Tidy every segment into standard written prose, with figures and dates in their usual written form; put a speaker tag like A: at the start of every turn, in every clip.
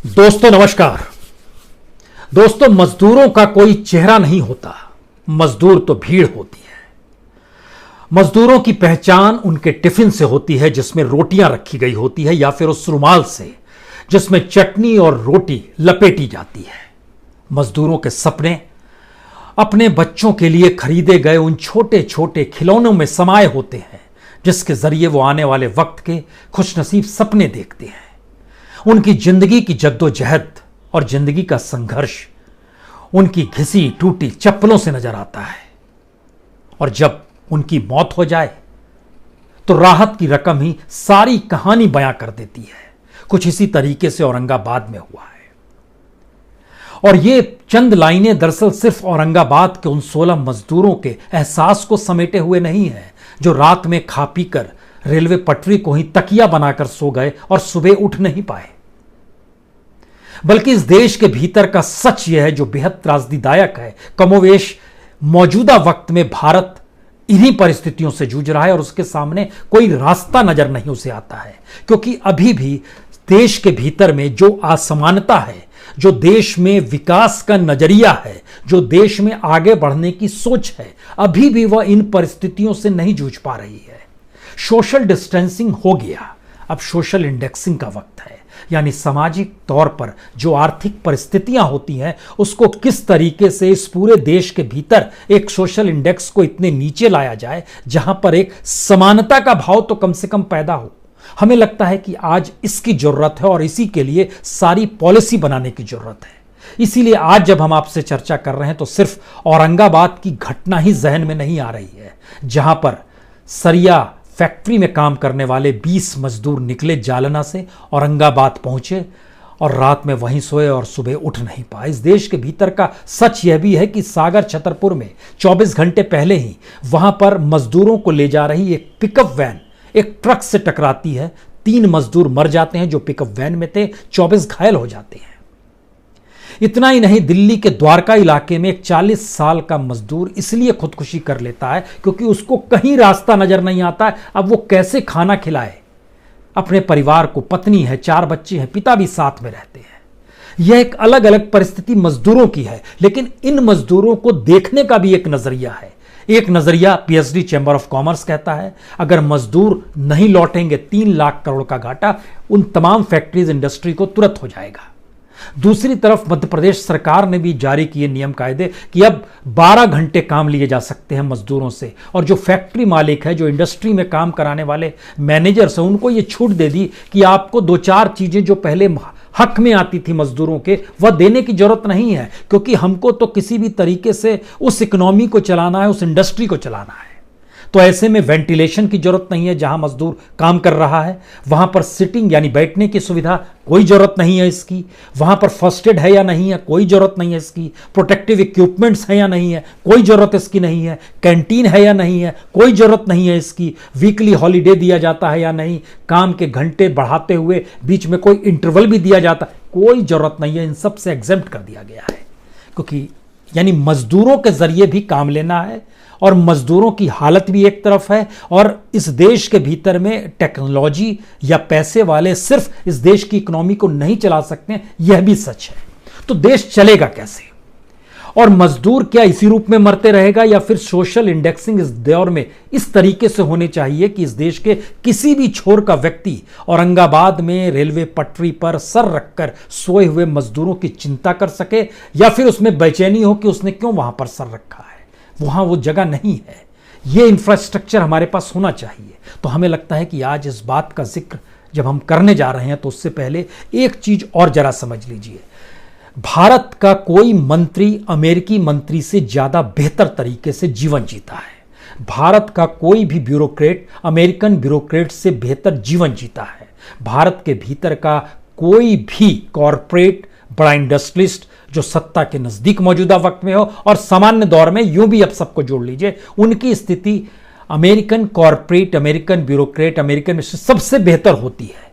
A: दोस्तों नमस्कार। दोस्तों, मजदूरों का कोई चेहरा नहीं होता, मजदूर तो भीड़ होती है। मजदूरों की पहचान उनके टिफिन से होती है जिसमें रोटियां रखी गई होती है, या फिर उस रुमाल से जिसमें चटनी और रोटी लपेटी जाती है। मजदूरों के सपने अपने बच्चों के लिए खरीदे गए उन छोटे छोटे खिलौनों में समाये होते हैं जिसके जरिए वो आने वाले वक्त के खुशनसीब सपने देखते हैं। उनकी जिंदगी की जद्दोजहद और जिंदगी का संघर्ष उनकी घिसी टूटी चप्पलों से नजर आता है, और जब उनकी मौत हो जाए तो राहत की रकम ही सारी कहानी बयां कर देती है। कुछ इसी तरीके से औरंगाबाद में हुआ है, और ये चंद लाइनें दरअसल सिर्फ औरंगाबाद के उन 16 मजदूरों के एहसास को समेटे हुए नहीं है जो रात में खा पीकर रेलवे पटरी को ही तकिया बनाकर सो गए और सुबह उठ नहीं पाए, बल्कि इस देश के भीतर का सच यह है जो बेहद त्रासदीदायक है। कमोवेश मौजूदा वक्त में भारत इन्हीं परिस्थितियों से जूझ रहा है, और उसके सामने कोई रास्ता नजर नहीं उसे आता है, क्योंकि अभी भी देश के भीतर में जो असमानता है, जो देश में विकास का नजरिया है, जो देश में आगे बढ़ने की सोच है, अभी भी वह इन परिस्थितियों से नहीं जूझ पा रही है। सोशल डिस्टेंसिंग हो गया, अब सोशल इंडेक्सिंग का वक्त है, यानी सामाजिक तौर पर जो आर्थिक परिस्थितियां होती हैं उसको किस तरीके से इस पूरे देश के भीतर एक सोशल इंडेक्स को इतने नीचे लाया जाए जहां पर एक समानता का भाव तो कम से कम पैदा हो। हमें लगता है कि आज इसकी जरूरत है, और इसी के लिए सारी पॉलिसी बनाने की जरूरत है। इसीलिए आज जब हम आपसे चर्चा कर रहे हैं तो सिर्फ औरंगाबाद की घटना ही जहन में नहीं आ रही है, जहां पर सरिया फैक्ट्री में काम करने वाले 20 मजदूर निकले जालना से, औरंगाबाद पहुंचे और रात में वहीं सोए और सुबह उठ नहीं पाए। इस देश के भीतर का सच यह भी है कि सागर छतरपुर में 24 घंटे पहले ही वहां पर मजदूरों को ले जा रही एक पिकअप वैन एक ट्रक से टकराती है। 3 मजदूर मर जाते हैं जो पिकअप वैन में थे, 24 घायल हो जाते हैं। इतना ही नहीं, दिल्ली के द्वारका इलाके में एक 40 साल का मजदूर इसलिए खुदकुशी कर लेता है क्योंकि उसको कहीं रास्ता नजर नहीं आता है। अब वो कैसे खाना खिलाए अपने परिवार को। पत्नी है, 4 बच्चे हैं, पिता भी साथ में रहते हैं। यह एक अलग अलग परिस्थिति मजदूरों की है, लेकिन इन मजदूरों को देखने का भी एक नजरिया है। एक नजरिया पीएचडी चैंबर ऑफ कॉमर्स कहता है अगर मजदूर नहीं लौटेंगे 3 लाख करोड़ का घाटा उन तमाम फैक्ट्रीज इंडस्ट्री को तुरंत हो जाएगा। दूसरी तरफ मध्य प्रदेश सरकार ने भी जारी किए नियम कायदे कि अब 12 घंटे काम लिए जा सकते हैं मजदूरों से, और जो फैक्ट्री मालिक है, जो इंडस्ट्री में काम कराने वाले मैनेजर्स हैं, उनको ये छूट दे दी कि आपको 2-4 चीजें जो पहले हक में आती थी मजदूरों के, वह देने की जरूरत नहीं है, क्योंकि हमको तो किसी भी तरीके से उस इकोनॉमी को चलाना है, उस इंडस्ट्री को चलाना है। तो ऐसे में वेंटिलेशन की जरूरत नहीं है जहां मजदूर काम कर रहा है, वहां पर सिटिंग यानी बैठने की सुविधा कोई जरूरत नहीं है इसकी, वहां पर फर्स्ट एड है या नहीं है कोई जरूरत नहीं है इसकी, प्रोटेक्टिव इक्विपमेंट्स है या नहीं है कोई जरूरत इसकी नहीं है, कैंटीन है या नहीं है कोई जरूरत नहीं है इसकी, वीकली हॉलीडे दिया जाता है या नहीं, काम के घंटे बढ़ाते हुए बीच में कोई इंटरवल भी दिया जाता है, कोई जरूरत नहीं है। इन सब से एग्जेम्प्ट कर दिया गया है, क्योंकि यानी मजदूरों के जरिए भी काम लेना है, और मजदूरों की हालत भी एक तरफ है, और इस देश के भीतर में टेक्नोलॉजी या पैसे वाले सिर्फ इस देश की इकोनॉमी को नहीं चला सकते, यह भी सच है। तो देश चलेगा कैसे, और मजदूर क्या इसी रूप में मरते रहेगा, या फिर सोशल इंडेक्सिंग इस दौर में इस तरीके से होने चाहिए कि इस देश के किसी भी छोर का व्यक्ति औरंगाबाद में रेलवे पटरी पर सर रखकर सोए हुए मजदूरों की चिंता कर सके, या फिर उसमें बेचैनी हो कि उसने क्यों वहां पर सर रखा है, वहां वो जगह नहीं है। ये इंफ्रास्ट्रक्चर हमारे पास होना चाहिए। तो हमें लगता है कि आज इस बात का जिक्र जब हम करने जा रहे हैं तो उससे पहले एक चीज और जरा समझ लीजिए। भारत का कोई मंत्री अमेरिकी मंत्री से ज्यादा बेहतर तरीके से जीवन जीता है। भारत का कोई भी ब्यूरोक्रेट अमेरिकन ब्यूरोक्रेट से बेहतर जीवन जीता है। भारत के भीतर का कोई भी कॉरपोरेट बड़ा इंडस्ट्रियलिस्ट जो सत्ता के नजदीक मौजूदा वक्त में हो, और सामान्य दौर में यूं भी अब सबको जोड़ लीजिए, उनकी स्थिति American corporate, American bureaucrat, American में सबसे बेहतर होती है।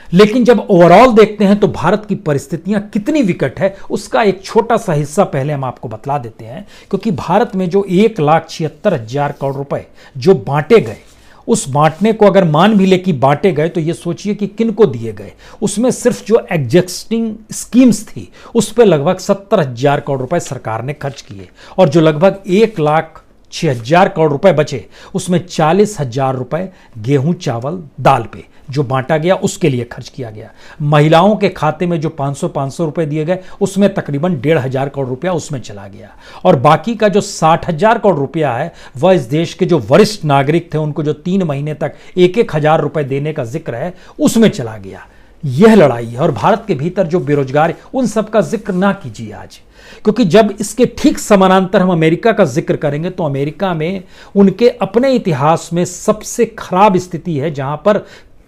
A: लेकिन जब ओवरऑल देखते हैं तो भारत की परिस्थितियां कितनी विकट है, उसका एक छोटा सा हिस्सा पहले हम आपको बतला देते हैं। क्योंकि भारत में जो 1,76,000 करोड़ रुपए जो बांटे गए, उस बांटने को अगर मान भी ले कि बांटे गए तो ये सोचिए कि किन को दिए गए। उसमें सिर्फ जो एग्जिस्टिंग स्कीम्स थी उस पर लगभग 70,000 करोड़ रुपए सरकार ने खर्च किए, और जो लगभग 1,06,000 करोड़ रुपए बचे उसमें 40,000 रुपए गेहूं चावल दाल पे जो बांटा गया उसके लिए खर्च किया गया। महिलाओं के खाते में जो 500 रुपए दिए गए उसमें तकरीबन 1,500 करोड़ रुपया उसमें चला गया, और बाकी का जो 60,000 करोड़ रुपया है वह इस देश के जो वरिष्ठ नागरिक थे उनको जो 3 महीने तक 1,000 रुपए देने का जिक्र है उसमें चला गया। यह लड़ाई है। और भारत के भीतर जो बेरोजगार, उन सब का जिक्र ना कीजिए आज, क्योंकि जब इसके ठीक समानांतर हम अमेरिका का जिक्र करेंगे तो अमेरिका में उनके अपने इतिहास में सबसे खराब स्थिति है, जहां पर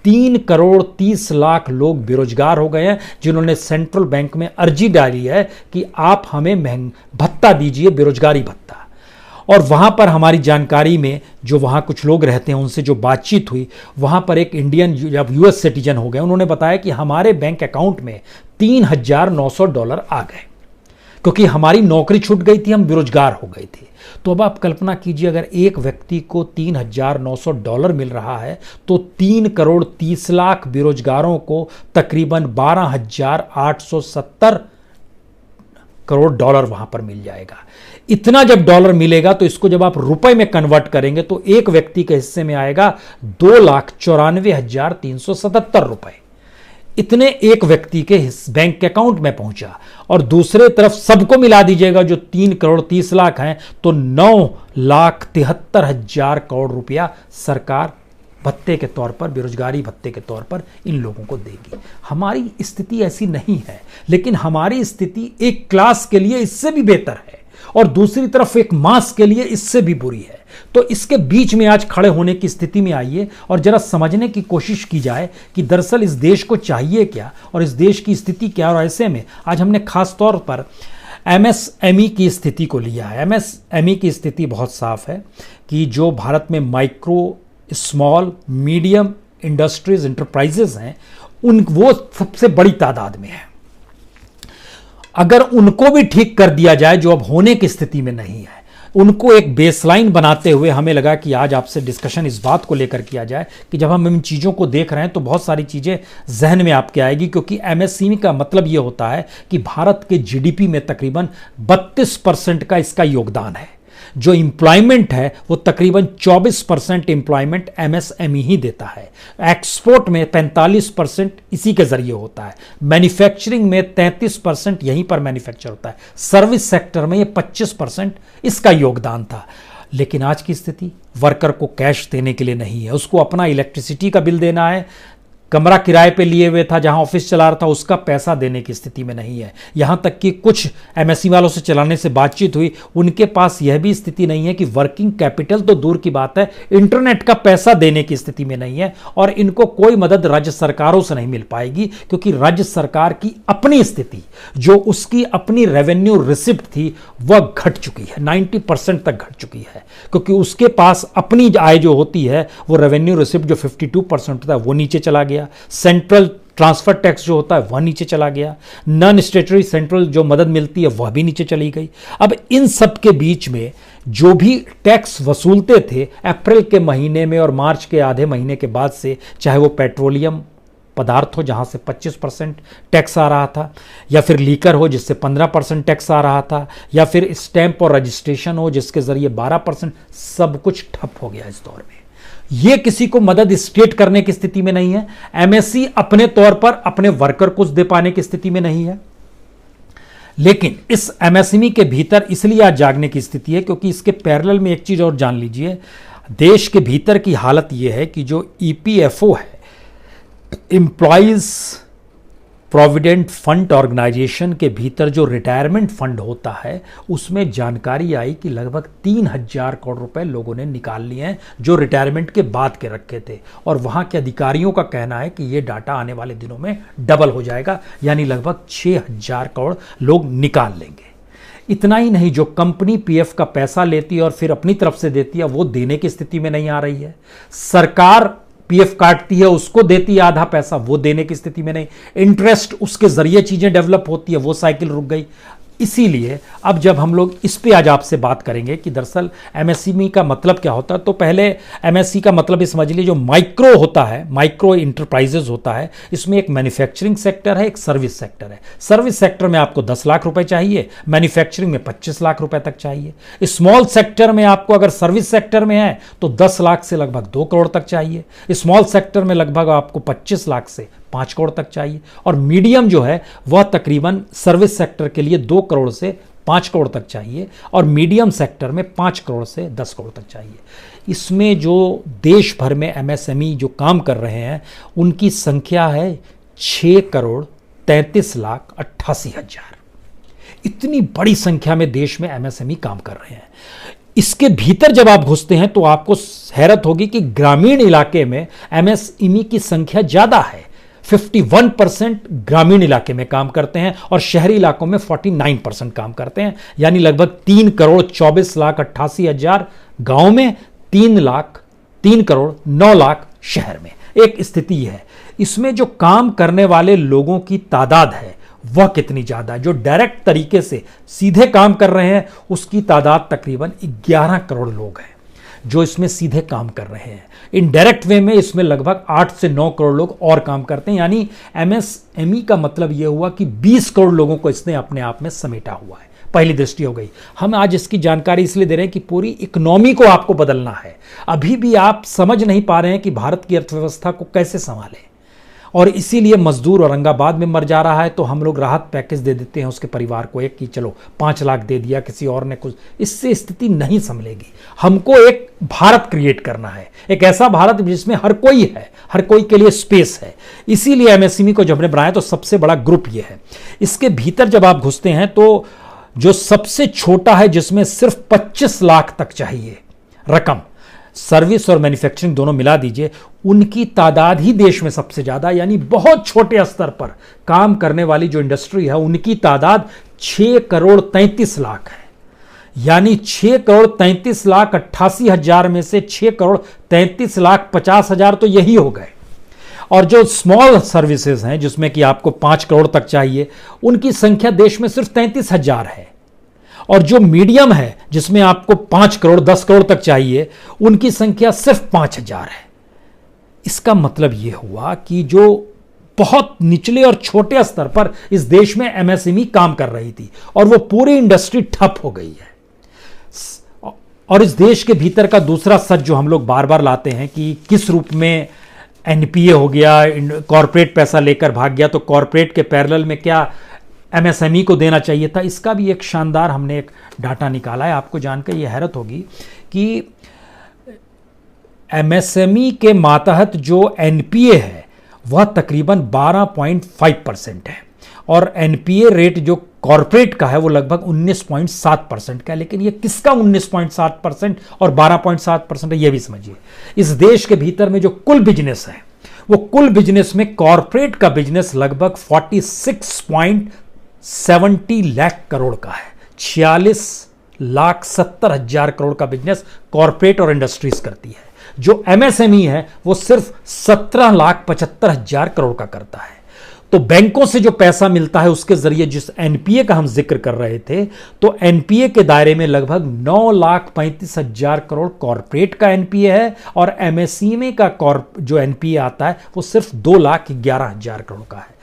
A: 3,30,00,000 लोग बेरोजगार हो गए हैं, जिन्होंने सेंट्रल बैंक में अर्जी डाली है कि आप हमें भत्ता दीजिए, बेरोजगारी भत्ता। और वहां पर हमारी जानकारी में जो वहां कुछ लोग रहते हैं उनसे जो बातचीत हुई, वहां पर एक इंडियन जब यूएस सिटीजन हो गए, उन्होंने बताया कि हमारे बैंक अकाउंट में $3,900 आ गए, क्योंकि हमारी नौकरी छूट गई थी, हम बेरोजगार हो गए थे। तो अब आप कल्पना कीजिए, अगर एक व्यक्ति को $3,900 मिल रहा है तो 3,30,00,000 बेरोजगारों को तकरीबन $12,870 करोड़ वहां पर मिल जाएगा। इतना जब डॉलर मिलेगा तो इसको जब आप रुपए में कन्वर्ट करेंगे तो एक व्यक्ति के हिस्से में आएगा 2,94,377 रुपए। इतने एक व्यक्ति के बैंक अकाउंट में पहुंचा, और दूसरे तरफ सबको मिला दीजिएगा जो 3,30,00,000 हैं तो 9,73,000 करोड़ रुपया सरकार भत्ते के तौर पर, बेरोजगारी भत्ते के तौर पर इन लोगों को देगी। हमारी स्थिति ऐसी नहीं है, लेकिन हमारी स्थिति एक क्लास के लिए इससे भी बेहतर है और दूसरी तरफ एक मास के लिए इससे भी बुरी है। तो इसके बीच में आज खड़े होने की स्थिति में आइए और जरा समझने की कोशिश की जाए कि दरअसल इस देश को चाहिए क्या और इस देश की स्थिति क्या। और ऐसे में आज हमने खास तौर पर एमएसएमई की स्थिति को लिया है। एमएसएमई की स्थिति बहुत साफ है कि जो भारत में micro, small, medium industries, enterprises हैं, वो सबसे बड़ी तादाद में है। अगर उनको भी ठीक कर दिया जाए, जो अब होने की स्थिति में नहीं है, उनको एक बेसलाइन बनाते हुए हमें लगा कि आज आपसे डिस्कशन इस बात को लेकर किया जाए कि जब हम इन चीज़ों को देख रहे हैं तो बहुत सारी चीज़ें जहन में आपके आएगी, क्योंकि एमएसएमई का मतलब ये होता है कि भारत के जीडीपी में तकरीबन 32% का इसका योगदान है। जो एम्प्लॉयमेंट है वो तकरीबन 24% एम्प्लॉयमेंट एमएसएमई ही देता है। एक्सपोर्ट में 45% इसी के जरिए होता है। मैन्युफैक्चरिंग में 33% यहीं पर मैन्युफैक्चर होता है। सर्विस सेक्टर में ये 25% इसका योगदान था। लेकिन आज की स्थिति वर्कर को कैश देने के लिए नहीं है, उसको अपना इलेक्ट्रिसिटी का बिल देना है, कमरा किराए पे लिए हुए था जहां ऑफिस चला रहा था उसका पैसा देने की स्थिति में नहीं है। यहां तक कि कुछ एमएसएमई वालों से चलाने से बातचीत हुई, उनके पास यह भी स्थिति नहीं है कि वर्किंग कैपिटल तो दूर की बात है, इंटरनेट का पैसा देने की स्थिति में नहीं है। और इनको कोई मदद राज्य सरकारों से नहीं मिल पाएगी, क्योंकि राज्य सरकार की अपनी स्थिति, जो उसकी अपनी रेवेन्यू रिसिप्ट थी, वह घट चुकी है, 90% तक घट चुकी है, क्योंकि उसके पास अपनी आय जो होती है वो रेवेन्यू रिसिप्ट जो 52% होता है वो नीचे चला गया। सेंट्रल ट्रांसफर टैक्स जो होता है वह नीचे चला गया। नॉन स्टेटरी सेंट्रल जो मदद मिलती है वह भी नीचे चली गई। अब इन सब के बीच में जो भी टैक्स वसूलते थे अप्रैल के महीने में और मार्च के आधे महीने के बाद से, चाहे वो पेट्रोलियम पदार्थ हो जहां से 25% टैक्स आ रहा था, या फिर लीकर हो जिससे 15% टैक्स आ रहा था, या फिर स्टैंप और रजिस्ट्रेशन हो जिसके जरिए 12%, सब कुछ ठप हो गया इस दौर में। ये किसी को मदद स्टेट करने की स्थिति में नहीं है। एमएससी अपने तौर पर अपने वर्कर को दे पाने की स्थिति में नहीं है। लेकिन इस एमएसएमई के भीतर इसलिए आज जागने की स्थिति है क्योंकि इसके पैरेलल में एक चीज और जान लीजिए, देश के भीतर की हालत यह है कि जो ईपीएफओ है, एम्प्लॉयज प्रोविडेंट फंड ऑर्गेनाइजेशन के भीतर जो रिटायरमेंट फंड होता है, उसमें जानकारी आई कि लगभग 3,000 करोड़ रुपए लोगों ने निकाल लिए हैं जो रिटायरमेंट के बाद के रखे थे। और वहां के अधिकारियों का कहना है कि यह डाटा आने वाले दिनों में डबल हो जाएगा, यानी लगभग 6,000 करोड़ लोग निकाल लेंगे। इतना ही नहीं, जो कंपनी पीएफ का पैसा लेती है और फिर अपनी तरफ से देती है, वो देने की स्थिति में नहीं आ रही है। सरकार पीएफ काटती है, उसको देती है आधा पैसा, वो देने की स्थिति में नहीं। इंटरेस्ट उसके जरिए चीजें डेवलप होती है, वो साइकिल रुक गई। इसीलिए अब जब हम लोग इस पे आज आपसे बात करेंगे कि दरअसल एमएसएमई का मतलब क्या होता है, तो पहले एमएसई का मतलब ये समझ लीजिए, जो माइक्रो होता है, माइक्रो इंटरप्राइजेज होता है, इसमें एक मैन्युफैक्चरिंग सेक्टर है, एक सर्विस सेक्टर है। सर्विस सेक्टर में आपको 10 लाख रुपए चाहिए, मैन्युफैक्चरिंग में 25 लाख रुपए तक चाहिए। स्मॉल सेक्टर में आपको अगर सर्विस सेक्टर में है तो 10 लाख से लगभग 2 करोड़ तक चाहिए। स्मॉल सेक्टर में लगभग आपको 25 लाख से 5 करोड़ तक चाहिए, और मीडियम जो है वह तकरीबन सर्विस सेक्टर के लिए 2 करोड़ से 5 करोड़ तक चाहिए, और मीडियम सेक्टर में 5 करोड़ से 10 करोड़ तक चाहिए। इसमें जो देश भर में एमएसएमई जो काम कर रहे हैं उनकी संख्या है 6 करोड़ 33 लाख 88 हजार। इतनी बड़ी संख्या में देश में एमएसएमई काम कर रहे हैं। इसके भीतर जब आप घुसते हैं तो आपको हैरत होगी कि ग्रामीण इलाके में एमएसएमई की संख्या ज्यादा है। 51% ग्रामीण इलाके में काम करते हैं और शहरी इलाकों में 49% काम करते हैं, यानी लगभग 3 करोड़ 24 लाख 88 हजार गांव में, 3 करोड़ 9 लाख शहर में। एक स्थिति है। इसमें जो काम करने वाले लोगों की तादाद है वह कितनी ज्यादा है। जो डायरेक्ट तरीके से सीधे काम कर रहे हैं उसकी तादाद तकरीबन 11 करोड़ लोग हैं जो इसमें सीधे काम कर रहे हैं। इनडायरेक्ट वे में इसमें लगभग 8 से 9 करोड़ लोग और काम करते हैं, यानी एमएसएमई का मतलब यह हुआ कि 20 करोड़ लोगों को इसने अपने आप में समेटा हुआ है। पहली दृष्टि हो गई। हम आज इसकी जानकारी इसलिए दे रहे हैं कि पूरी इकोनॉमी को आपको बदलना है। अभी भी आप समझ नहीं पा रहे हैं कि भारत की अर्थव्यवस्था को कैसे संभालें, और इसीलिए मजदूर औरंगाबाद में मर जा रहा है तो हम लोग राहत पैकेज दे देते हैं उसके परिवार को, एक कि चलो 5 लाख दे दिया, किसी और ने कुछ। इससे स्थिति नहीं संभलेगी। हमको एक भारत क्रिएट करना है, एक ऐसा भारत जिसमें हर कोई है, हर कोई के लिए स्पेस है। इसीलिए एमएसएमई को जब हमने बनाया तो सबसे बड़ा ग्रुप ये है। इसके भीतर जब आप घुसते हैं तो जो सबसे छोटा है जिसमें सिर्फ 25 लाख तक चाहिए रकम, सर्विस और मैन्युफैक्चरिंग दोनों मिला दीजिए, उनकी तादाद ही देश में सबसे ज्यादा, यानी बहुत छोटे स्तर पर काम करने वाली जो इंडस्ट्री है उनकी तादाद 6 करोड़ 33 लाख है। यानी 6 करोड़ 33 लाख 88 हजार में से 6 करोड़ 33 लाख 50 हजार तो यही हो गए। और जो स्मॉल सर्विसेज हैं जिसमें कि आपको 5 करोड़ तक चाहिए, उनकी संख्या देश में सिर्फ 33 हजार है। और जो मीडियम है जिसमें आपको 5 करोड़ 10 करोड़ तक चाहिए, उनकी संख्या सिर्फ 5 हजार है। इसका मतलब यह हुआ कि जो बहुत निचले और छोटे स्तर पर इस देश में एमएसएमई काम कर रही थी और वो पूरी इंडस्ट्री ठप हो गई है। और इस देश के भीतर का दूसरा सच जो हम लोग बार बार लाते हैं कि किस रूप में एनपीए हो गया, कॉरपोरेट पैसा लेकर भाग गया, तो कॉरपोरेट के पैरेलल में क्या एमएसएमई को देना चाहिए था। इसका भी एक शानदार हमने एक डाटा निकाला है। आपको जानकर यह हैरत होगी कि एमएसएमई के मातहत जो एनपीए है वह तकरीबन 12.5% है, और एनपीए रेट जो कॉरपोरेट का है वो लगभग 19.7% का है। लेकिन ये किसका 19.7% और 12.7% है, ये भी समझिए। इस देश के भीतर में जो कुल बिजनेस है, वो कुल बिजनेस में कॉरपोरेट का बिजनेस लगभग 46.70 लाख करोड़ का है। 46,70,000 करोड़ का बिजनेस कॉरपोरेट और इंडस्ट्रीज करती है। जो एमएसएमई है वो सिर्फ 17,75,000 करोड़ का करता है। तो बैंकों से जो पैसा मिलता है उसके जरिए, जिस एनपीए का हम जिक्र कर रहे थे, तो एनपीए के दायरे में लगभग 9,35,000 करोड़ कॉरपोरेट का एनपीए है, और एमएसएमई का जो एनपीए आता है वो सिर्फ 2,11,000 करोड़ का है।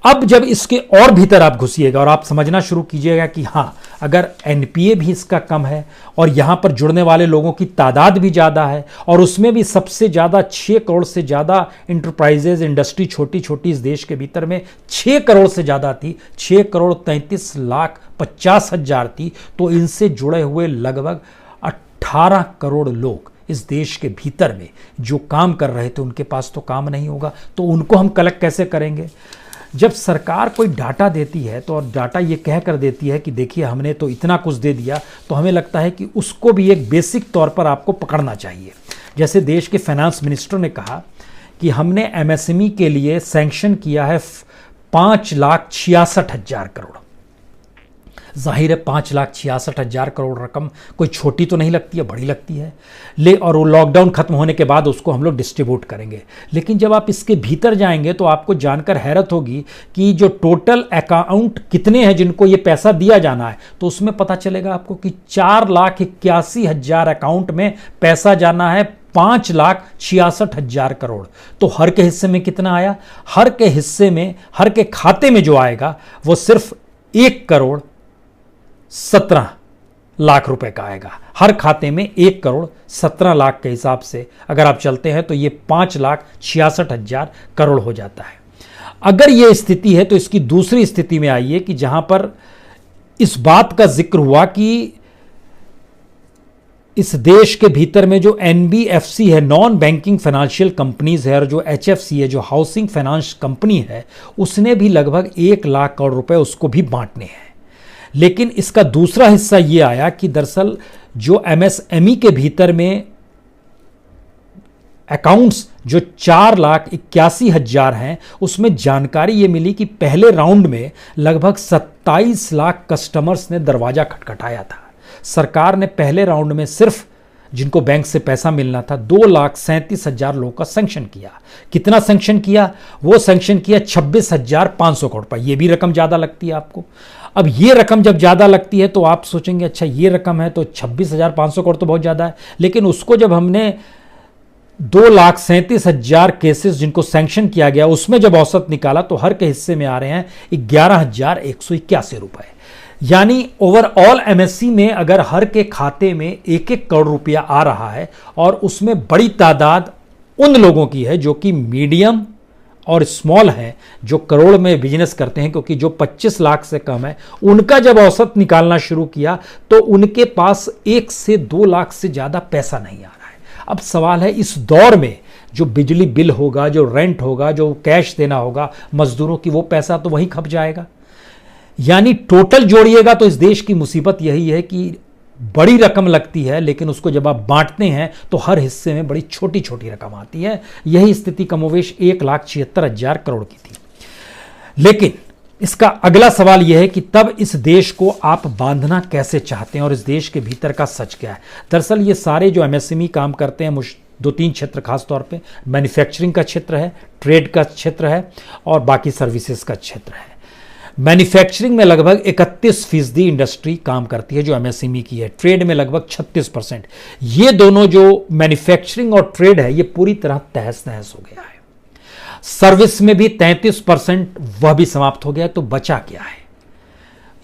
A: अब जब इसके और भीतर आप घुसिएगा और आप समझना शुरू कीजिएगा कि हां, अगर एनपीए भी इसका कम है और यहां पर जुड़ने वाले लोगों की तादाद भी ज्यादा है, और उसमें भी सबसे ज्यादा 6 करोड़ से ज्यादा इंटरप्राइजेज, इंडस्ट्री छोटी छोटी इस देश के भीतर में 6 करोड़ से ज्यादा थी, 6 करोड़ 33 लाख 50 हजार थी, तो इनसे जुड़े हुए लगभग 18 करोड़ लोग इस देश के भीतर में जो काम कर रहे थे, उनके पास तो काम नहीं होगा। तो उनको हम कलेक्ट कैसे करेंगे? जब सरकार कोई डाटा देती है तो और डाटा ये कह कर देती है कि देखिए हमने तो इतना कुछ दे दिया, तो हमें लगता है कि उसको भी एक बेसिक तौर पर आपको पकड़ना चाहिए। जैसे देश के फाइनेंस मिनिस्टर ने कहा कि हमने एमएसएमई के लिए सैंक्शन किया है 5,66,000 करोड़, जाहिर है 5,66,000 करोड़ रकम कोई छोटी तो नहीं लगती है, बड़ी लगती है। और वो लॉकडाउन खत्म होने के बाद उसको हम लोग डिस्ट्रीब्यूट करेंगे। लेकिन जब आप इसके भीतर जाएंगे तो आपको जानकर हैरत होगी कि जो टोटल अकाउंट कितने हैं जिनको ये पैसा दिया जाना है, तो उसमें पता चलेगा आपको कि 4,81,000 अकाउंट में पैसा जाना है, 5,66,000 करोड़। तो हर के हिस्से में कितना आया? हर के हिस्से में, हर के खाते में जो आएगा वो सिर्फ 1,17,00,000 रुपए का आएगा। हर खाते में 1,17,00,000 के हिसाब से अगर आप चलते हैं तो ये 5,66,000 करोड़ हो जाता है। अगर ये स्थिति है तो इसकी दूसरी स्थिति में आइए कि जहां पर इस बात का जिक्र हुआ कि इस देश के भीतर में जो एनबीएफसी है, नॉन बैंकिंग फाइनेंशियल कंपनीज है, और जो एचएफसी है, जो हाउसिंग फाइनेंस कंपनी है, उसने भी लगभग 1,00,000 करोड़ रुपए उसको भी बांटने हैं। लेकिन इसका दूसरा हिस्सा यह आया कि दरअसल जो एमएसएमई के भीतर में अकाउंट्स जो 4,81,000 हैं, उसमें जानकारी ये मिली कि पहले राउंड में लगभग 27 लाख कस्टमर्स ने दरवाजा खटखटाया था। सरकार ने पहले राउंड में सिर्फ जिनको बैंक से पैसा मिलना था 2,37,000 लोगों का सैंक्शन किया। कितना सैंक्शन किया? वो सैंक्शन किया 26,500 करोड़ रुपए। ये भी रकम ज्यादा लगती है आपको। अब ये रकम जब ज्यादा लगती है तो आप सोचेंगे अच्छा ये रकम है तो 26,500 करोड़ तो बहुत ज्यादा है। लेकिन उसको जब हमने 2,37,000 केसेस जिनको सैंक्शन किया गया उसमें जब औसत निकाला तो हर के हिस्से में आ रहे हैं 11,181 रुपए। यानी ओवरऑल एमएससी में अगर हर के खाते में 1-1 करोड़ रुपया आ रहा है, और उसमें बड़ी तादाद उन लोगों की है जो कि मीडियम और स्मॉल हैं, जो करोड़ में बिजनेस करते हैं, क्योंकि जो 25 लाख से कम है उनका जब औसत निकालना शुरू किया तो उनके पास 1 से 2 लाख से ज्यादा पैसा नहीं आ रहा है। अब सवाल है इस दौर में जो बिजली बिल होगा, जो रेंट होगा, जो कैश देना होगा मजदूरों की, वो पैसा तो वहीं खप जाएगा। यानी टोटल जोड़िएगा तो इस देश की मुसीबत यही है कि बड़ी रकम लगती है, लेकिन उसको जब आप बांटते हैं तो हर हिस्से में बड़ी छोटी छोटी रकम आती है। यही स्थिति कमोवेश 1,76,000 करोड़ की थी। लेकिन इसका अगला सवाल यह है कि तब इस देश को आप बांधना कैसे चाहते हैं और इस देश के भीतर का सच क्या है? दरअसल ये सारे जो एमएसएमई काम करते हैं, 2-3 क्षेत्र खासतौर पे मैन्युफैक्चरिंग का क्षेत्र है, ट्रेड का क्षेत्र है और बाकी सर्विसेज का क्षेत्र है। मैन्युफैक्चरिंग में लगभग 31% इंडस्ट्री काम करती है जो एमएसएमई की है, ट्रेड में लगभग 36%। ये दोनों जो मैन्युफैक्चरिंग और ट्रेड है ये पूरी तरह तहस नहस हो गया है। सर्विस में भी 33%, वह भी समाप्त हो गया। तो बचा क्या है?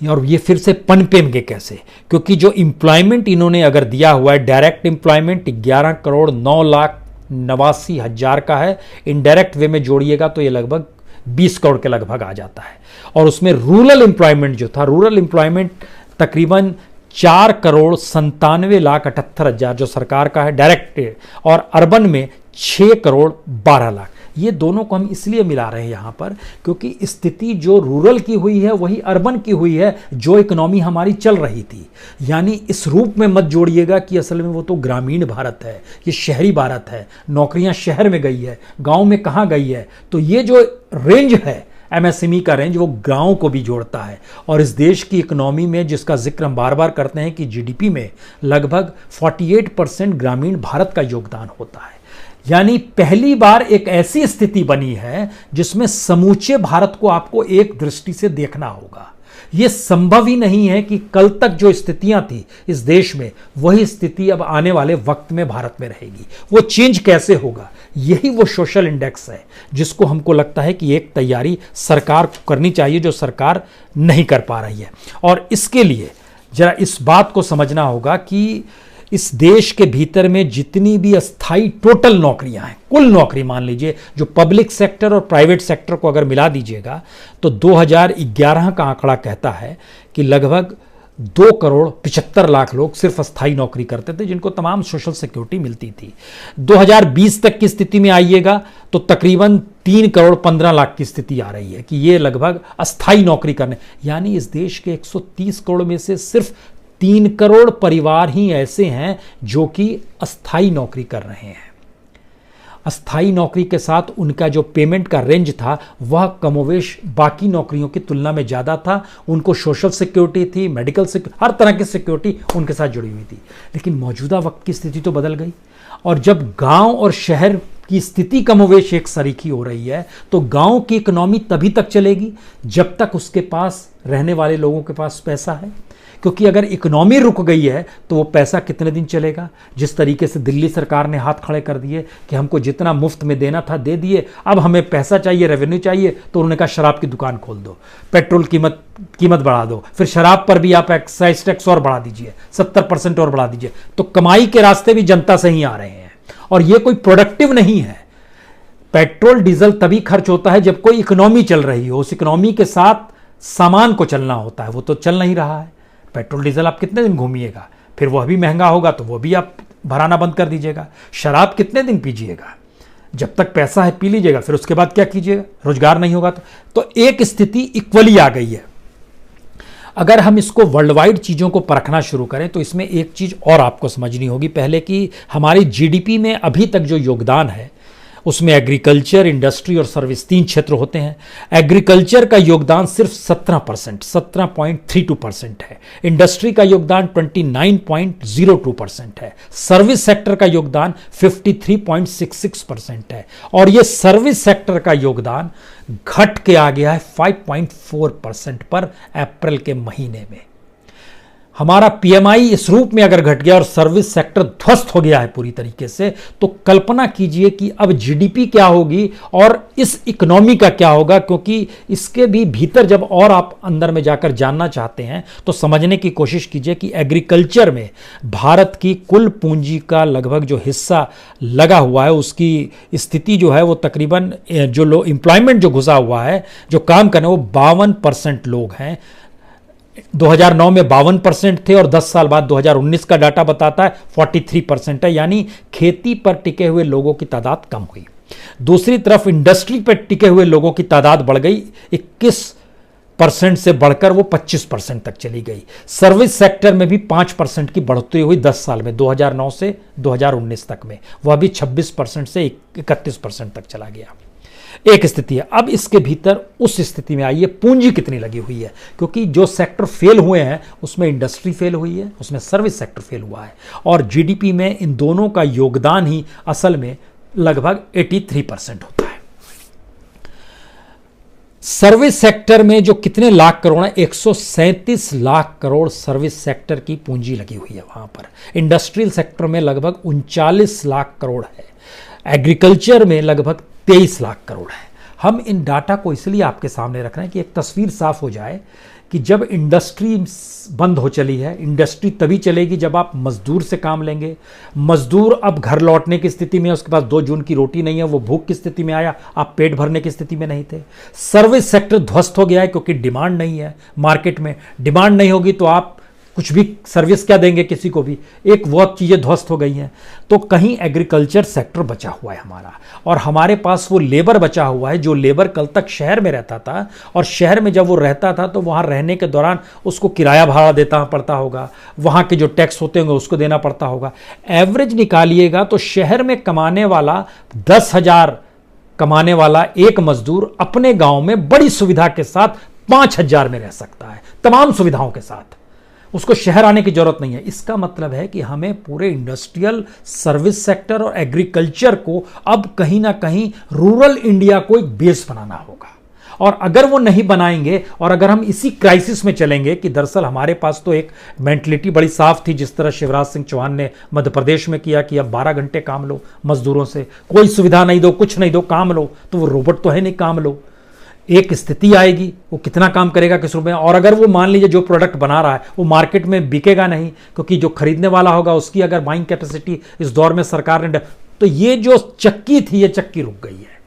A: और ये फिर से पनपेंगे कैसे? क्योंकि जो एम्प्लॉयमेंट इन्होंने अगर दिया हुआ है, डायरेक्ट एम्प्लॉयमेंट 11,09,89,000 का है, इनडायरेक्ट वे में जोड़िएगा तो ये लगभग 20 करोड़ के लगभग आ जाता है। और उसमें रूरल एम्प्लॉयमेंट जो था, रूरल एम्प्लॉयमेंट तकरीबन 4,97,78,000 जो सरकार का है डायरेक्ट, और अर्बन में 6,12,00,000। ये दोनों को हम इसलिए मिला रहे हैं यहां पर क्योंकि स्थिति जो रूरल की हुई है वही अर्बन की हुई है, जो इकोनॉमी हमारी चल रही थी। यानी इस रूप में मत जोड़िएगा कि असल में वो तो ग्रामीण भारत है, ये शहरी भारत है, नौकरियां शहर में गई है, गांव में कहां गई है। तो ये जो रेंज है एमएसएमई का रेंज, वो गांव को भी जोड़ता है। और इस देश की इकोनॉमी में जिसका जिक्र हम बार बार करते हैं कि जीडीपी में लगभग 48% ग्रामीण भारत का योगदान होता है। यानी पहली बार एक ऐसी स्थिति बनी है जिसमें समूचे भारत को आपको एक दृष्टि से देखना होगा। यह संभव ही नहीं है कि कल तक जो स्थितियां थी इस देश में वही स्थिति अब आने वाले वक्त में भारत में रहेगी। वो चेंज कैसे होगा? यही वो सोशल इंडेक्स है जिसको हमको लगता है कि एक तैयारी सरकार को करनी चाहिए, जो सरकार नहीं कर पा रही है। और इसके लिए जरा इस बात को समझना होगा कि इस देश के भीतर में जितनी भी अस्थाई टोटल नौकरियां हैं, कुल नौकरी मान लीजिए, जो पब्लिक सेक्टर और प्राइवेट सेक्टर को अगर मिला दीजिएगा तो 2011 का आंकड़ा कहता है कि लगभग 2,75,00,000 लोग सिर्फ अस्थाई नौकरी करते थे, जिनको तमाम सोशल सिक्योरिटी मिलती थी। 2020 तक की स्थिति में आइएगा तो तकरीबन 3,15,00,000 की स्थिति आ रही है कि ये लगभग अस्थाई नौकरी करने। यानी इस देश के 130 करोड़ में से सिर्फ 3 करोड़ परिवार ही ऐसे हैं जो कि अस्थाई नौकरी कर रहे हैं। अस्थाई नौकरी के साथ उनका जो पेमेंट का रेंज था वह कमोवेश बाकी नौकरियों की तुलना में ज़्यादा था। उनको सोशल सिक्योरिटी थी, मेडिकल सिक्योरिटी, हर तरह की सिक्योरिटी उनके साथ जुड़ी हुई थी। लेकिन मौजूदा वक्त की स्थिति तो बदल गई, और जब गांव और शहर की स्थिति कमोवेश एक सरीखी हो रही है तो गांव की इकोनॉमी तभी तक चलेगी जब तक उसके पास रहने वाले लोगों के पास पैसा है। क्योंकि अगर इकोनॉमी रुक गई है तो वो पैसा कितने दिन चलेगा। जिस तरीके से दिल्ली सरकार ने हाथ खड़े कर दिए कि हमको जितना मुफ्त में देना था दे दिए, अब हमें पैसा चाहिए, रेवेन्यू चाहिए, तो उन्होंने कहा शराब की दुकान खोल दो, पेट्रोल कीमत बढ़ा दो, फिर शराब पर भी आप एक्साइज टैक्स और बढ़ा दीजिए, 70% और बढ़ा दीजिए। तो कमाई के रास्ते भी जनता से ही आ रहे हैं, और ये कोई प्रोडक्टिव नहीं है। पेट्रोल डीजल तभी खर्च होता है जब कोई इकोनॉमी चल रही हो, उस इकोनॉमी के साथ सामान को चलना होता है, वो तो चल नहीं रहा है। पेट्रोल डीजल आप कितने दिन घूमिएगा, फिर वह भी महंगा होगा तो वो भी आप भराना बंद कर दीजिएगा। शराब कितने दिन पीजिएगा, जब तक पैसा है पी लीजिएगा, फिर उसके बाद क्या कीजिएगा, रोजगार नहीं होगा तो एक स्थिति इक्वली आ गई है। अगर हम इसको वर्ल्ड वाइड चीज़ों को परखना शुरू करें तो इसमें एक चीज़ और आपको समझनी होगी पहले, कि हमारी जीडीपी में अभी तक जो योगदान है उसमें एग्रीकल्चर, इंडस्ट्री और सर्विस 3 क्षेत्र होते हैं। एग्रीकल्चर का योगदान सिर्फ 17%, 17.32% है। इंडस्ट्री का योगदान 29.02% है। सर्विस सेक्टर का योगदान 53.66% है। और ये सर्विस सेक्टर का योगदान घट के आ गया है 5.4% पर अप्रैल के महीने में। हमारा पीएमआई इस रूप में अगर घट गया और सर्विस सेक्टर ध्वस्त हो गया है पूरी तरीके से, तो कल्पना कीजिए कि अब जीडीपी क्या होगी और इस इकोनॉमी का क्या होगा। क्योंकि इसके भी भीतर जब और आप अंदर में जाकर जानना चाहते हैं तो समझने की कोशिश कीजिए कि एग्रीकल्चर में भारत की कुल पूंजी का लगभग जो हिस्सा लगा हुआ है, उसकी स्थिति जो है वो तकरीबन जो लोग एम्प्लॉयमेंट जो घुसा हुआ है, जो काम करने, वो 52% लोग हैं। 2009 में 52% थे और 10 साल बाद 2019 का डाटा बताता है 43% है। यानी खेती पर टिके हुए लोगों की तादाद कम हुई। दूसरी तरफ इंडस्ट्री पर टिके हुए लोगों की तादाद बढ़ गई, 21% से बढ़कर वो 25% तक चली गई। सर्विस सेक्टर में भी 5% की बढ़ोतरी हुई 10 साल में, 2009 से 2019 तक में, वह भी 26% से 31% तक चला गया। एक स्थिति है। अब इसके भीतर उस स्थिति में आइए पूंजी कितनी लगी हुई है, क्योंकि जो सेक्टर फेल हुए हैं उसमें इंडस्ट्री फेल हुई है, उसमें सर्विस सेक्टर फेल हुआ है, और जीडीपी में इन दोनों का योगदान ही असल में लगभग 83% होता है। सर्विस सेक्टर में जो कितने लाख करोड़ है, 137 लाख करोड़ सर्विस सेक्टर की पूंजी लगी हुई है वहां पर। इंडस्ट्रियल सेक्टर में लगभग 39 लाख करोड़ है। एग्रीकल्चर में लगभग 23 लाख करोड़ है। हम इन डाटा को इसलिए आपके सामने रख रहे हैं कि एक तस्वीर साफ हो जाए कि जब इंडस्ट्री बंद हो चली है, इंडस्ट्री तभी चलेगी जब आप मजदूर से काम लेंगे। मजदूर अब घर लौटने की स्थिति में है, उसके पास 2 जून की रोटी नहीं है, वो भूख की स्थिति में आया, आप पेट भरने की स्थिति में नहीं थे। सर्विस सेक्टर ध्वस्त हो गया है क्योंकि डिमांड नहीं है मार्केट में। डिमांड नहीं होगी तो आप कुछ भी सर्विस क्या देंगे किसी को भी, एक बहुत चीज़ें ध्वस्त हो गई हैं। तो कहीं एग्रीकल्चर सेक्टर बचा हुआ है हमारा, और हमारे पास वो लेबर बचा हुआ है जो लेबर कल तक शहर में रहता था, और शहर में जब वो रहता था तो वहाँ रहने के दौरान उसको किराया भाड़ा देता पड़ता होगा, वहाँ के जो टैक्स होते होंगे उसको देना पड़ता होगा। एवरेज निकालिएगा तो शहर में कमाने वाला 10,000 कमाने वाला एक मजदूर अपने गाँव में बड़ी सुविधा के साथ 5,000 में रह सकता है, तमाम सुविधाओं के साथ। उसको शहर आने की जरूरत नहीं है। इसका मतलब है कि हमें पूरे इंडस्ट्रियल, सर्विस सेक्टर और एग्रीकल्चर को अब कहीं ना कहीं रूरल इंडिया को एक बेस बनाना होगा। और अगर वो नहीं बनाएंगे और अगर हम इसी क्राइसिस में चलेंगे कि दरअसल हमारे पास तो एक मेंटलिटी बड़ी साफ थी, जिस तरह शिवराज सिंह चौहान ने मध्य प्रदेश में किया कि अब 12 घंटे काम लो मजदूरों से, कोई सुविधा नहीं दो, कुछ नहीं दो, काम लो। तो वो रोबोट तो है नहीं, काम लो। एक स्थिति आएगी, वो कितना काम करेगा किस रूप में, और अगर वो मान लीजिए जो प्रोडक्ट बना रहा है वो मार्केट में बिकेगा नहीं, क्योंकि जो खरीदने वाला होगा उसकी अगर बाइंग कैपेसिटी इस दौर में सरकार ने, तो ये जो चक्की थी ये चक्की रुक गई है।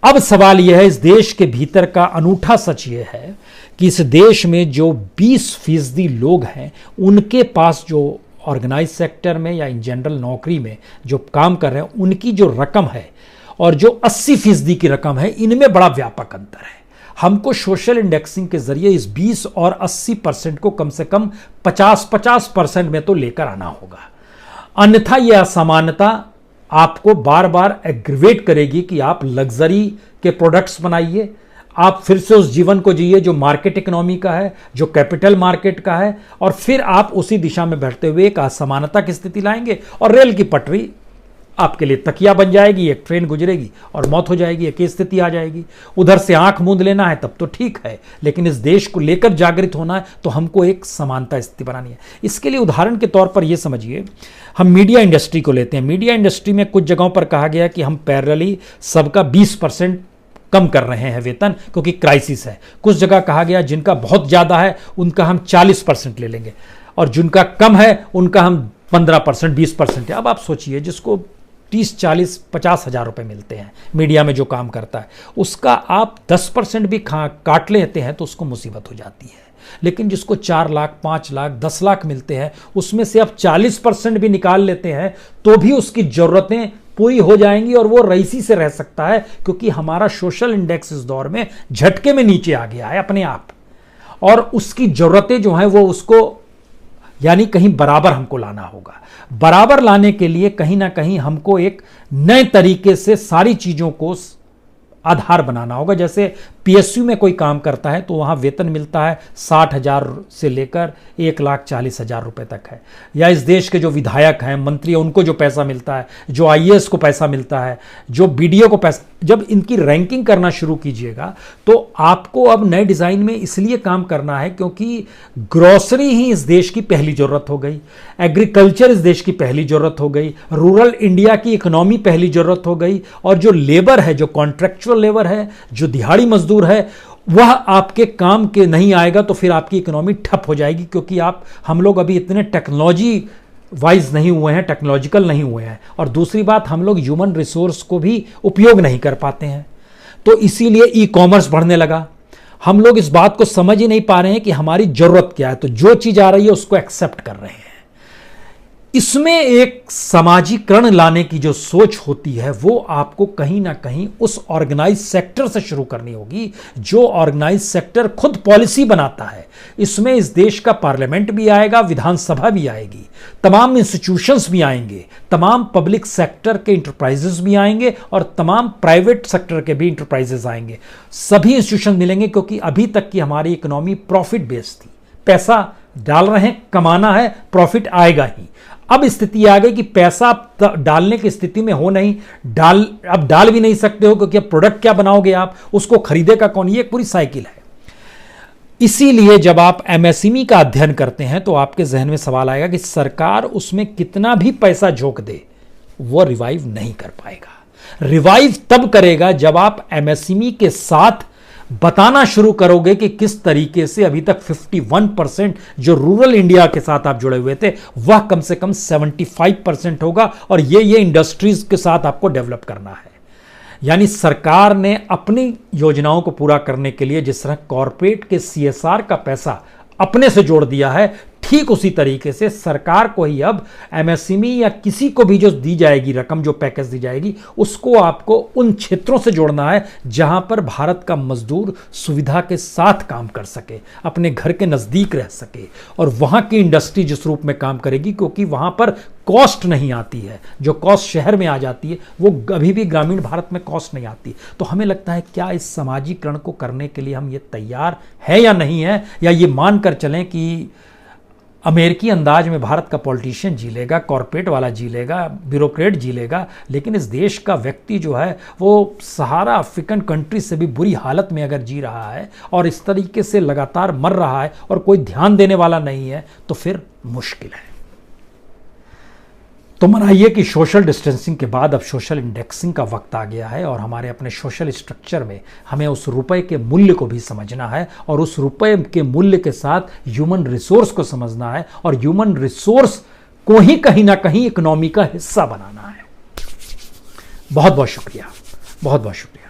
A: अब सवाल यह है, इस देश के भीतर का अनूठा सच ये है कि इस देश में जो 20% लोग हैं उनके पास जो ऑर्गेनाइज सेक्टर में या इन जनरल नौकरी में जो काम कर रहे हैं उनकी जो रकम है और जो 80% की रकम है, इनमें बड़ा व्यापक अंतर है। हमको सोशल इंडेक्सिंग के जरिए इस 20 और 80% को कम से कम 50% में तो लेकर आना होगा, अन्यथा यह असमानता आपको बार बार एग्रीवेट करेगी कि आप लग्जरी के प्रोडक्ट्स बनाइए, आप फिर से उस जीवन को जिए जो मार्केट इकोनॉमी का है, जो कैपिटल मार्केट का है, और फिर आप उसी दिशा में बढ़ते हुए एक असमानता की स्थिति लाएंगे और रेल की पटरी आपके लिए तकिया बन जाएगी, एक ट्रेन गुजरेगी और मौत हो जाएगी, एक स्थिति आ जाएगी। उधर से आंख मूंद लेना है तब तो ठीक है, लेकिन इस देश को लेकर जागृत होना है तो हमको एक समानता स्थिति बनानी है। इसके लिए उदाहरण के तौर पर यह समझिए, हम मीडिया इंडस्ट्री को लेते हैं। मीडिया इंडस्ट्री में कुछ जगहों पर कहा गया कि हम पैरेलली सबका 20% कम कर रहे हैं वेतन क्योंकि क्राइसिस है। कुछ जगह कहा गया जिनका बहुत ज्यादा है उनका हम 40% ले लेंगे और जिनका कम है उनका हम 15%, 20% है। अब आप सोचिए, जिसको 30, 40, 50 हजार रुपए मिलते हैं मीडिया में जो काम करता है, उसका आप 10% भी काट लेते हैं तो उसको मुसीबत हो जाती है। लेकिन जिसको 4 लाख, 5 लाख, 10 लाख मिलते हैं, उसमें से आप 40% भी निकाल लेते हैं तो भी उसकी जरूरतें पूरी हो जाएंगी और वो रईसी से रह सकता है, क्योंकि हमारा सोशल इंडेक्स इस दौर में झटके में नीचे आ गया है अपने आप, और उसकी जरूरतें जो हैं वो उसको यानी कहीं बराबर हमको लाना होगा। बराबर लाने के लिए कहीं ना कहीं हमको एक नए तरीके से सारी चीजों को आधार बनाना होगा। जैसे पीएसयू में कोई काम करता है तो वहां वेतन मिलता है 60,000 से लेकर 1,40,000 रुपए तक है, या इस देश के जो विधायक हैं, मंत्री हैं, उनको जो पैसा मिलता है, जो आईएएस को पैसा मिलता है, जो बीडीओ को पैसा, जब इनकी रैंकिंग करना शुरू कीजिएगा तो आपको अब नए डिजाइन में इसलिए काम करना है क्योंकि ग्रोसरी ही इस देश की पहली जरूरत हो गई, एग्रीकल्चर इस देश की पहली जरूरत हो गई, रूरल इंडिया की इकोनॉमी पहली जरूरत हो गई, और जो लेबर है, जो कॉन्ट्रैक्चुअल लेबर है, जो दिहाड़ी मजदूर है, वह आपके काम के नहीं आएगा तो फिर आपकी इकोनॉमी ठप हो जाएगी। क्योंकि हम लोग अभी इतने टेक्नोलॉजी वाइज नहीं हुए हैं, टेक्नोलॉजिकल नहीं हुए हैं, और दूसरी बात हम लोग ह्यूमन रिसोर्स को भी उपयोग नहीं कर पाते हैं। तो इसीलिए ई कॉमर्स बढ़ने लगा। हम लोग इस बात को समझ ही नहीं पा रहे हैं कि हमारी जरूरत क्या है, तो जो चीज आ रही है उसको एक्सेप्ट कर रहे हैं। इसमें एक समाजीकरण लाने की जो सोच होती है वो आपको कहीं ना कहीं उस ऑर्गेनाइज सेक्टर से शुरू करनी होगी, जो ऑर्गेनाइज सेक्टर खुद पॉलिसी बनाता है। इसमें इस देश का पार्लियामेंट भी आएगा, विधानसभा भी आएगी, तमाम इंस्टीट्यूशंस भी आएंगे, तमाम पब्लिक सेक्टर के इंटरप्राइजेस भी आएंगे और तमाम प्राइवेट सेक्टर के भी इंटरप्राइजेस आएंगे। सभी इंस्टीट्यूशन मिलेंगे, क्योंकि अभी तक की हमारी इकोनॉमी प्रॉफिट बेस्ड थी। पैसा डाल रहे हैं, कमाना है, प्रॉफिट आएगा ही। अब स्थिति आ गई कि पैसा डालने की स्थिति में हो नहीं, अब डाल भी नहीं सकते हो, क्योंकि अब प्रोडक्ट क्या बनाओगे आप, उसको खरीदेगा कौन, ये एक पूरी साइकिल है। इसीलिए जब आप एमएसएमई का अध्ययन करते हैं तो आपके जहन में सवाल आएगा कि सरकार उसमें कितना भी पैसा झोंक दे वो रिवाइव नहीं कर पाएगा। रिवाइव तब करेगा जब आप एमएसएमई के साथ बताना शुरू करोगे कि किस तरीके से अभी तक 51% जो रूरल इंडिया के साथ आप जुड़े हुए थे वह कम से कम 75% होगा, और ये इंडस्ट्रीज के साथ आपको डेवलप करना है। यानी सरकार ने अपनी योजनाओं को पूरा करने के लिए जिस तरह कॉर्पोरेट के सीएसआर का पैसा अपने से जोड़ दिया है, ठीक उसी तरीके से सरकार को ही अब एमएसएमई या किसी को भी जो दी जाएगी रकम, जो पैकेज दी जाएगी, उसको आपको उन क्षेत्रों से जोड़ना है जहां पर भारत का मजदूर सुविधा के साथ काम कर सके, अपने घर के नजदीक रह सके, और वहां की इंडस्ट्री जिस रूप में काम करेगी, क्योंकि वहां पर कॉस्ट नहीं आती है। जो कॉस्ट शहर में आ जाती है वो अभी भी ग्रामीण भारत में कॉस्ट नहीं आती। तो हमें लगता है क्या इस समाजीकरण को करने के लिए हम ये तैयार है या नहीं है, या ये मानकर चलें कि अमेरिकी अंदाज में भारत का पॉलिटिशियन जी लेगा, कॉर्पोरेट वाला जी लेगा, ब्यूरोक्रेट जी लेगा, लेकिन इस देश का व्यक्ति जो है वो सहारा अफ्रीकन कंट्री से भी बुरी हालत में अगर जी रहा है और इस तरीके से लगातार मर रहा है और कोई ध्यान देने वाला नहीं है, तो फिर मुश्किल है। तो मनाइए कि सोशल डिस्टेंसिंग के बाद अब सोशल इंडेक्सिंग का वक्त आ गया है, और हमारे अपने सोशल स्ट्रक्चर में हमें उस रुपए के मूल्य को भी समझना है, और उस रुपए के मूल्य के साथ ह्यूमन रिसोर्स को समझना है, और ह्यूमन रिसोर्स को ही कहीं ना कहीं इकोनॉमी का हिस्सा बनाना है। बहुत बहुत शुक्रिया, बहुत बहुत शुक्रिया।